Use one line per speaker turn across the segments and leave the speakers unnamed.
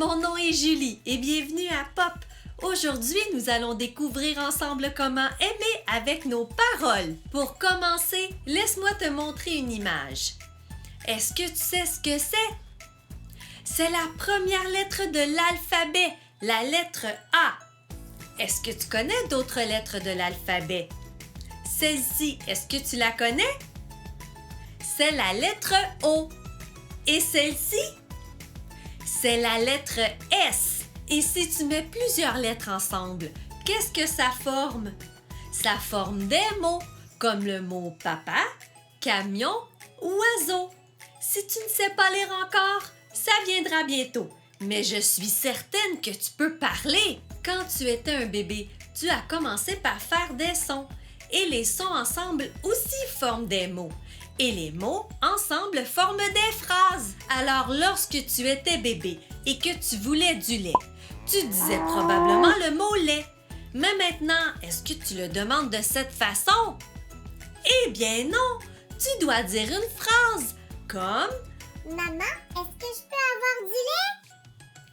mon nom est Julie et bienvenue à Pop. Aujourd'hui, nous allons découvrir ensemble comment aimer avec nos paroles. Pour commencer, laisse-moi te montrer une image. Est-ce que tu sais ce que c'est? C'est la première lettre de l'alphabet, la lettre A. Est-ce que tu connais d'autres lettres de l'alphabet? Celle-ci, est-ce que tu la connais? C'est la lettre O. Et celle-ci? C'est la lettre S. Et si tu mets plusieurs lettres ensemble, qu'est-ce que ça forme? Ça forme des mots, comme le mot papa, camion ou oiseau. Si tu ne sais pas lire encore, ça viendra bientôt. Mais je suis certaine que tu peux parler. Quand tu étais un bébé, tu as commencé par faire des sons. Et les sons ensemble aussi forment des mots. Et les mots ensemble forment des phrases. Alors lorsque tu étais bébé et que tu voulais du lait, tu disais probablement le mot lait. Mais maintenant, est-ce que tu le demandes de cette façon? Eh bien non, tu dois dire une phrase comme «
Maman, est-ce que je peux avoir du lait? »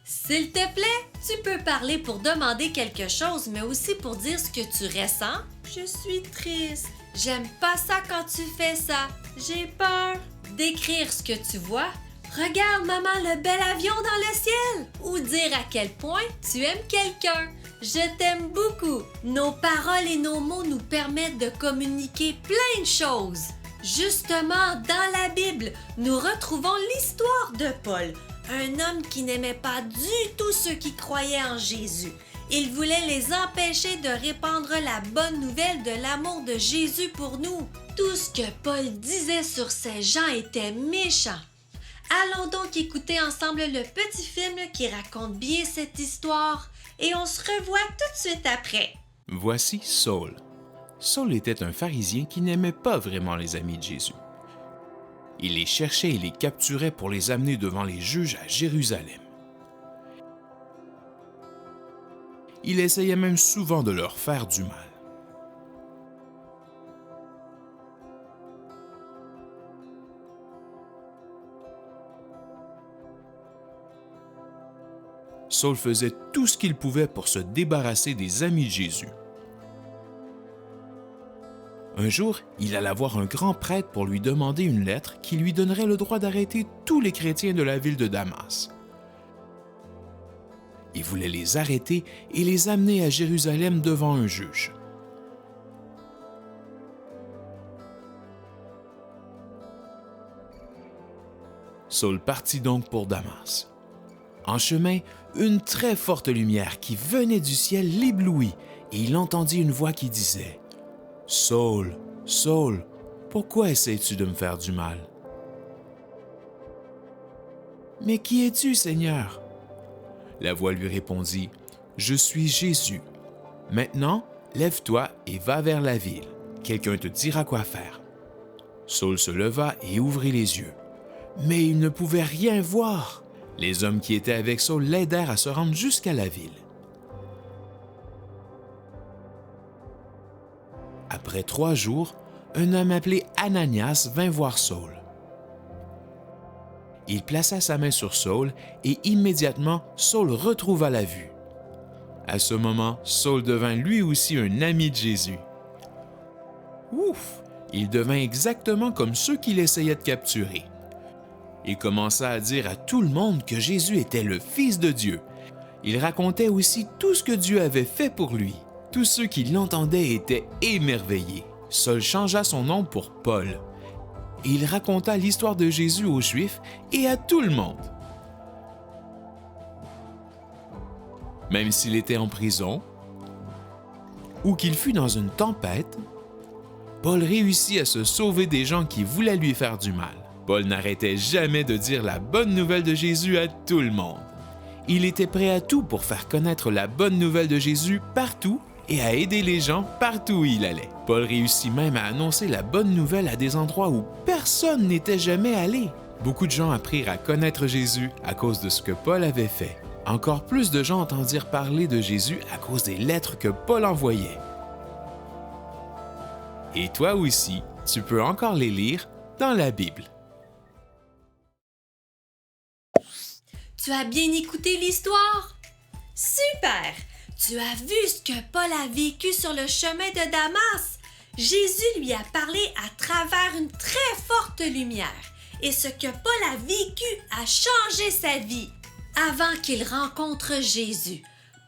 S'il te plaît, tu peux parler pour demander quelque chose, mais aussi pour dire ce que tu ressens. Je suis triste. J'aime pas ça quand tu fais ça. J'ai peur. Décrire ce que tu vois. Regarde, maman, le bel avion dans le ciel. Ou dire à quel point tu aimes quelqu'un. Je t'aime beaucoup. Nos paroles et nos mots nous permettent de communiquer plein de choses. Justement, dans la Bible, nous retrouvons l'histoire de Paul, un homme qui n'aimait pas du tout ceux qui croyaient en Jésus. Il voulait les empêcher de répandre la bonne nouvelle de l'amour de Jésus pour nous. Tout ce que Paul disait sur ces gens était méchant. Allons donc écouter ensemble le petit film qui raconte bien cette histoire et on se revoit tout de suite après.
Voici Saul. Saul était un pharisien qui n'aimait pas vraiment les amis de Jésus. Il les cherchait et les capturait pour les amener devant les juges à Jérusalem. Il essayait même souvent de leur faire du mal. Saul faisait tout ce qu'il pouvait pour se débarrasser des amis de Jésus. Un jour, il alla voir un grand prêtre pour lui demander une lettre qui lui donnerait le droit d'arrêter tous les chrétiens de la ville de Damas. Il voulait les arrêter et les amener à Jérusalem devant un juge. Saul partit donc pour Damas. En chemin, une très forte lumière qui venait du ciel l'éblouit et il entendit une voix qui disait « Saul, Saul, pourquoi essaies-tu de me faire du mal? »« Mais qui es-tu, Seigneur? » La voix lui répondit, « Je suis Jésus. Maintenant, lève-toi et va vers la ville. Quelqu'un te dira quoi faire. » Saul se leva et ouvrit les yeux. Mais il ne pouvait rien voir. Les hommes qui étaient avec Saul l'aidèrent à se rendre jusqu'à la ville. Après 3 jours, un homme appelé Ananias vint voir Saul. Il plaça sa main sur Saul et immédiatement, Saul retrouva la vue. À ce moment, Saul devint lui aussi un ami de Jésus. Ouf! Il devint exactement comme ceux qu'il essayait de capturer. Il commença à dire à tout le monde que Jésus était le Fils de Dieu. Il racontait aussi tout ce que Dieu avait fait pour lui. Tous ceux qui l'entendaient étaient émerveillés. Saul changea son nom pour Paul. Et il raconta l'histoire de Jésus aux Juifs et à tout le monde. Même s'il était en prison ou qu'il fut dans une tempête, Paul réussit à se sauver des gens qui voulaient lui faire du mal. Paul n'arrêtait jamais de dire la bonne nouvelle de Jésus à tout le monde. Il était prêt à tout pour faire connaître la bonne nouvelle de Jésus partout et à aider les gens partout où il allait. Paul réussit même à annoncer la bonne nouvelle à des endroits où personne n'était jamais allé. Beaucoup de gens apprirent à connaître Jésus à cause de ce que Paul avait fait. Encore plus de gens entendirent parler de Jésus à cause des lettres que Paul envoyait. Et toi aussi, tu peux encore les lire dans la Bible.
Tu as bien écouté l'histoire? Super! Tu as vu ce que Paul a vécu sur le chemin de Damas? Jésus lui a parlé à travers une très forte lumière. Et ce que Paul a vécu a changé sa vie. Avant qu'il rencontre Jésus,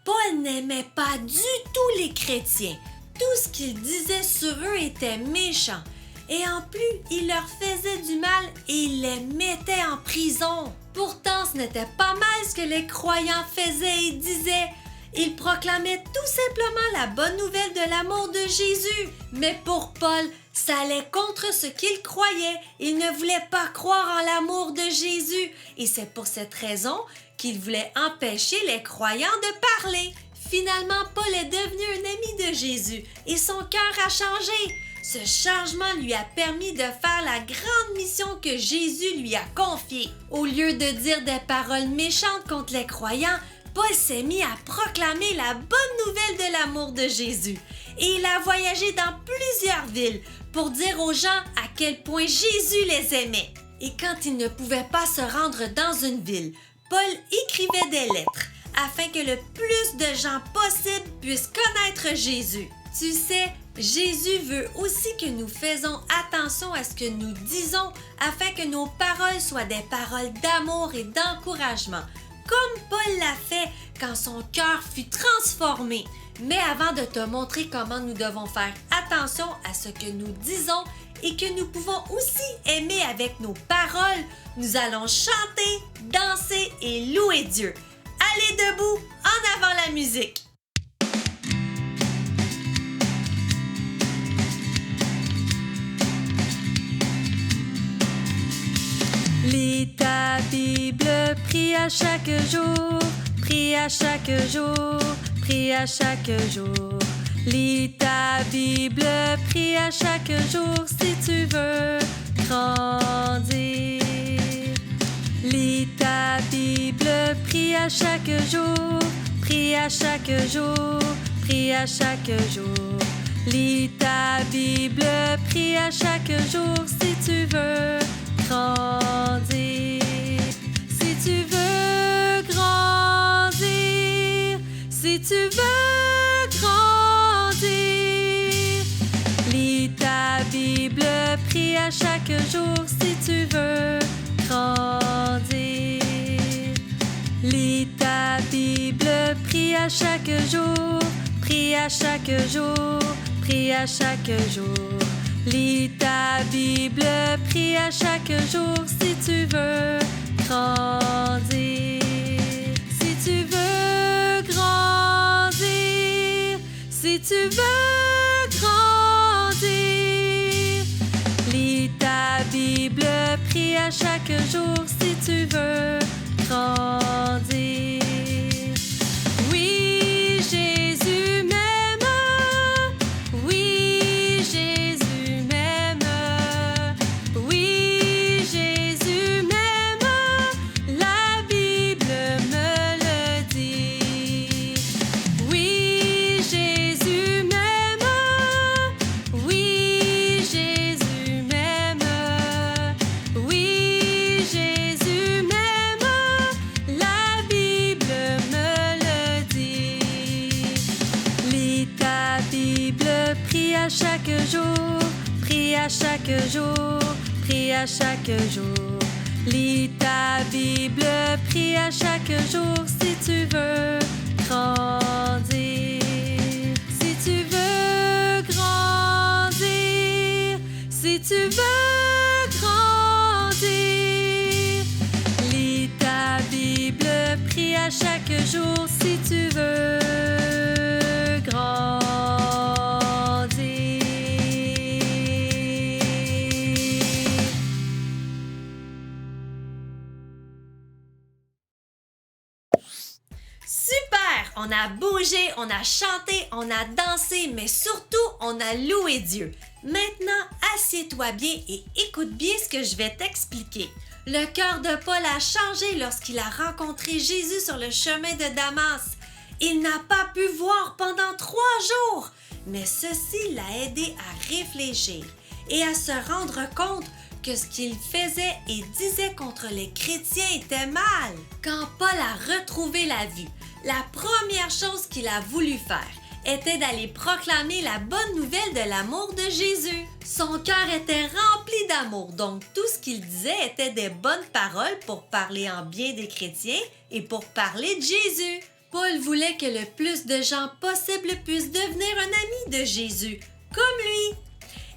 Paul n'aimait pas du tout les chrétiens. Tout ce qu'il disait sur eux était méchant. Et en plus, il leur faisait du mal et il les mettait en prison. Pourtant, ce n'était pas mal ce que les croyants faisaient et disaient. Ils proclamaient tout simplement la bonne nouvelle de l'amour de Jésus. Mais pour Paul, ça allait contre ce qu'il croyait. Il ne voulait pas croire en l'amour de Jésus. Et c'est pour cette raison qu'il voulait empêcher les croyants de parler. Finalement, Paul est devenu un ami de Jésus et son cœur a changé. Ce changement lui a permis de faire la grande mission que Jésus lui a confiée. Au lieu de dire des paroles méchantes contre les croyants, Paul s'est mis à proclamer la bonne nouvelle de l'amour de Jésus. Et il a voyagé dans plusieurs villes pour dire aux gens à quel point Jésus les aimait. Et quand il ne pouvait pas se rendre dans une ville, Paul écrivait des lettres afin que le plus de gens possible puissent connaître Jésus. Tu sais, Jésus veut aussi que nous faisons attention à ce que nous disons afin que nos paroles soient des paroles d'amour et d'encouragement, comme Paul l'a fait quand son cœur fut transformé. Mais avant de te montrer comment nous devons faire attention à ce que nous disons et que nous pouvons aussi aimer avec nos paroles, nous allons chanter, danser et louer Dieu. Allez debout, en avant la musique! Lis ta Bible, prie à chaque jour, prie à chaque jour, prie à chaque jour. Lis ta Bible, prie à chaque jour si tu veux grandir. Lis ta Bible, prie à chaque jour, prie à chaque jour, prie à chaque jour. Lis ta Bible, prie à chaque jour si tu veux grandir. Si tu veux grandir, si tu veux grandir. Lis ta Bible, prie à chaque jour si tu veux grandir. Lis ta Bible, prie à chaque jour, prie à chaque jour, prie à chaque jour. Lis ta Bible, prie à chaque jour si tu veux grandir. Si tu veux grandir, si tu veux grandir. Lis ta Bible, prie à chaque jour si tu veux grandir. Oui, Jésus m'aime. Oui, Jésus m'aime. Oui, Jésus m'aime. La Bible me le dit. Oui, Jésus m'aime. Oui, Jésus m'aime. Oui, Jésus m'aime. La Bible me le dit. Lis ta Bible, prie à chaque jour, prie à chaque jour, prie à chaque jour. Lis ta Bible, prie à chaque jour si tu veux grandir. Si tu veux grandir, si tu veux grandir. Lis ta Bible, prie à chaque jour si tu veux grandir. Super! On a bougé, on a chanté, on a dansé, mais surtout, on a loué Dieu. Maintenant, assieds-toi bien et écoute bien ce que je vais t'expliquer. Le cœur de Paul a changé lorsqu'il a rencontré Jésus sur le chemin de Damas. Il n'a pas pu voir pendant 3 jours, mais ceci l'a aidé à réfléchir et à se rendre compte que ce qu'il faisait et disait contre les chrétiens était mal. Quand Paul a retrouvé la vue, la première chose qu'il a voulu faire était d'aller proclamer la bonne nouvelle de l'amour de Jésus. Son cœur était rempli d'amour, donc tout ce qu'il disait était des bonnes paroles pour parler en bien des chrétiens et pour parler de Jésus. Paul voulait que le plus de gens possible puissent devenir un ami de Jésus, comme lui.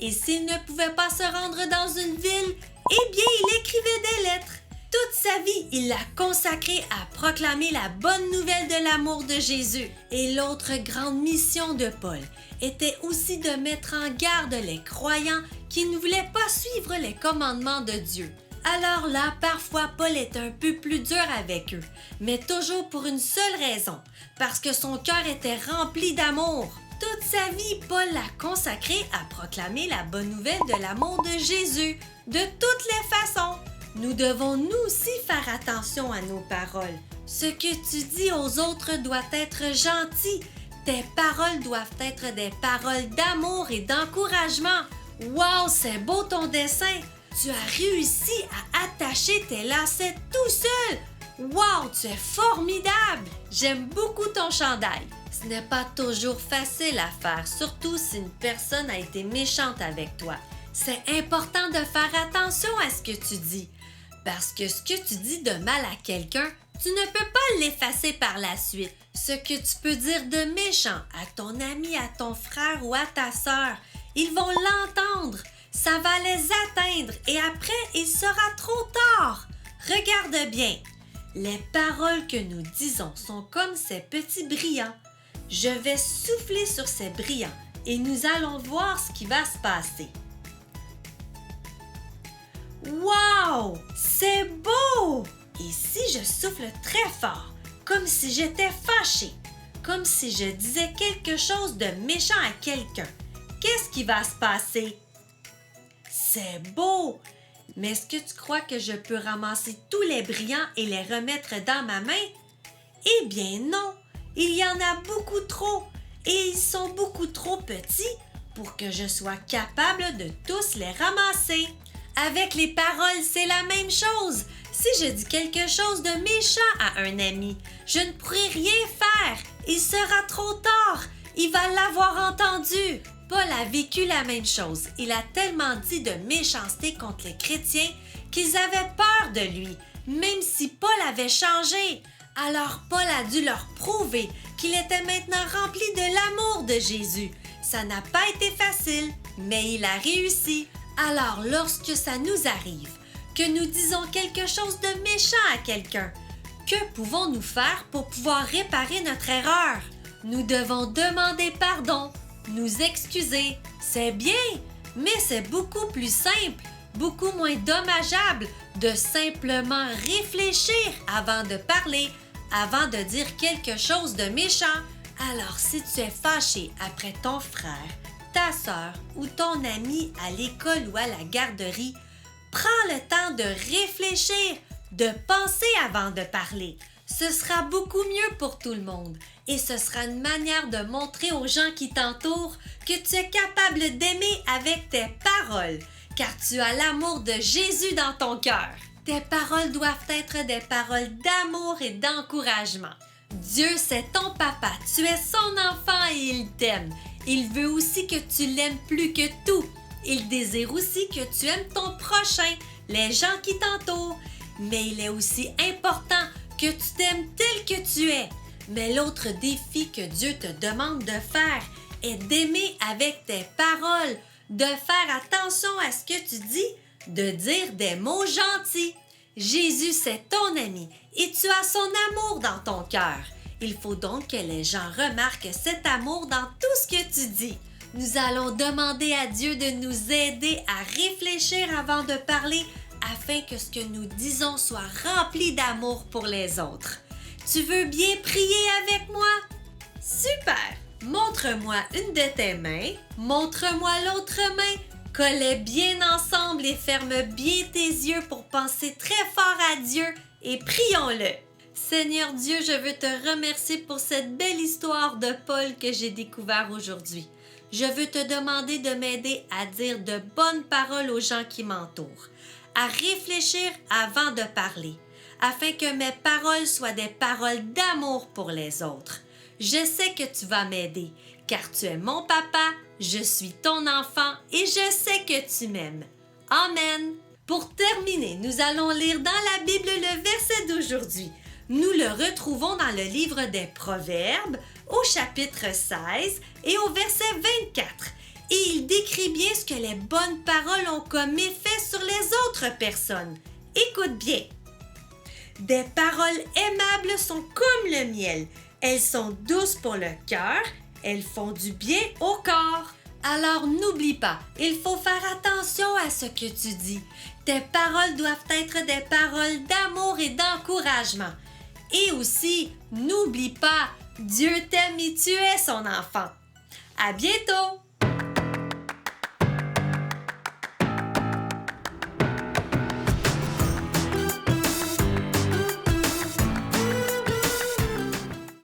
Et s'il ne pouvait pas se rendre dans une ville, eh bien, il écrivait des lettres. Toute sa vie, il l'a consacrée à proclamer la bonne nouvelle de l'amour de Jésus. Et l'autre grande mission de Paul était aussi de mettre en garde les croyants qui ne voulaient pas suivre les commandements de Dieu. Alors là, parfois, Paul est un peu plus dur avec eux, mais toujours pour une seule raison, parce que son cœur était rempli d'amour. Toute sa vie, Paul l'a consacré à proclamer la bonne nouvelle de l'amour de Jésus, de toutes les façons. Nous devons nous aussi faire attention à nos paroles. Ce que tu dis aux autres doit être gentil. Tes paroles doivent être des paroles d'amour et d'encouragement. Wow, c'est beau ton dessin! Tu as réussi à attacher tes lacets tout seul! Wow, tu es formidable! J'aime beaucoup ton chandail. Ce n'est pas toujours facile à faire, surtout si une personne a été méchante avec toi. C'est important de faire attention à ce que tu dis, parce que ce que tu dis de mal à quelqu'un, tu ne peux pas l'effacer par la suite. Ce que tu peux dire de méchant à ton ami, à ton frère ou à ta sœur, ils vont l'entendre. Ça va les atteindre et après, il sera trop tard. Regarde bien. Les paroles que nous disons sont comme ces petits brillants. Je vais souffler sur ces brillants et nous allons voir ce qui va se passer. Wow! C'est beau! Et si je souffle très fort, comme si j'étais fâchée, comme si je disais quelque chose de méchant à quelqu'un, qu'est-ce qui va se passer? C'est beau! Mais est-ce que tu crois que je peux ramasser tous les brillants et les remettre dans ma main? Eh bien non! Il y en a beaucoup trop et ils sont beaucoup trop petits pour que je sois capable de tous les ramasser. Avec les paroles, c'est la même chose. Si je dis quelque chose de méchant à un ami, je ne pourrai rien faire. Il sera trop tard. Il va l'avoir entendu. Paul a vécu la même chose. Il a tellement dit de méchanceté contre les chrétiens qu'ils avaient peur de lui, même si Paul avait changé. Alors Paul a dû leur prouver qu'il était maintenant rempli de l'amour de Jésus. Ça n'a pas été facile, mais il a réussi. Alors lorsque ça nous arrive, que nous disons quelque chose de méchant à quelqu'un, que pouvons-nous faire pour pouvoir réparer notre erreur? Nous devons demander pardon, nous excuser. C'est bien, mais c'est beaucoup plus simple, beaucoup moins dommageable de simplement réfléchir avant de parler, avant de dire quelque chose de méchant. Alors si tu es fâché après ton frère, ta sœur ou ton ami à l'école ou à la garderie, prends le temps de réfléchir, de penser avant de parler. Ce sera beaucoup mieux pour tout le monde et ce sera une manière de montrer aux gens qui t'entourent que tu es capable d'aimer avec tes paroles, car tu as l'amour de Jésus dans ton cœur. Tes paroles doivent être des paroles d'amour et d'encouragement. Dieu, c'est ton papa, tu es son enfant et il t'aime. Il veut aussi que tu l'aimes plus que tout. Il désire aussi que tu aimes ton prochain, les gens qui t'entourent. Mais il est aussi important que tu t'aimes tel que tu es. Mais l'autre défi que Dieu te demande de faire est d'aimer avec tes paroles, de faire attention à ce que tu dis, de dire des mots gentils. Jésus, c'est ton ami et tu as son amour dans ton cœur. Il faut donc que les gens remarquent cet amour dans tout ce que tu dis. Nous allons demander à Dieu de nous aider à réfléchir avant de parler afin que ce que nous disons soit rempli d'amour pour les autres. Tu veux bien prier avec moi? Super! Montre-moi une de tes mains, montre-moi l'autre main, colle-les bien ensemble et ferme bien tes yeux pour penser très fort à Dieu et prions-le. Seigneur Dieu, je veux te remercier pour cette belle histoire de Paul que j'ai découvert aujourd'hui. je veux te demander de m'aider à dire de bonnes paroles aux gens qui m'entourent, à réfléchir avant de parler, afin que mes paroles soient des paroles d'amour pour les autres. Je sais que tu vas m'aider, car tu es mon papa, je suis ton enfant et je sais que tu m'aimes. Amen. Pour terminer, nous allons lire dans la Bible le verset d'aujourd'hui. Nous le retrouvons dans le livre des Proverbes, au chapitre 16 et au verset 24. Et il décrit bien ce que les bonnes paroles ont comme effet sur les autres personnes. Écoute bien. Des paroles aimables sont comme le miel. Elles sont douces pour le cœur. Elles font du bien au corps. Alors n'oublie pas, il faut faire attention à ce que tu dis. Tes paroles doivent être des paroles d'amour et d'encouragement. Et aussi, n'oublie pas, Dieu t'aime et tu es son enfant. À bientôt!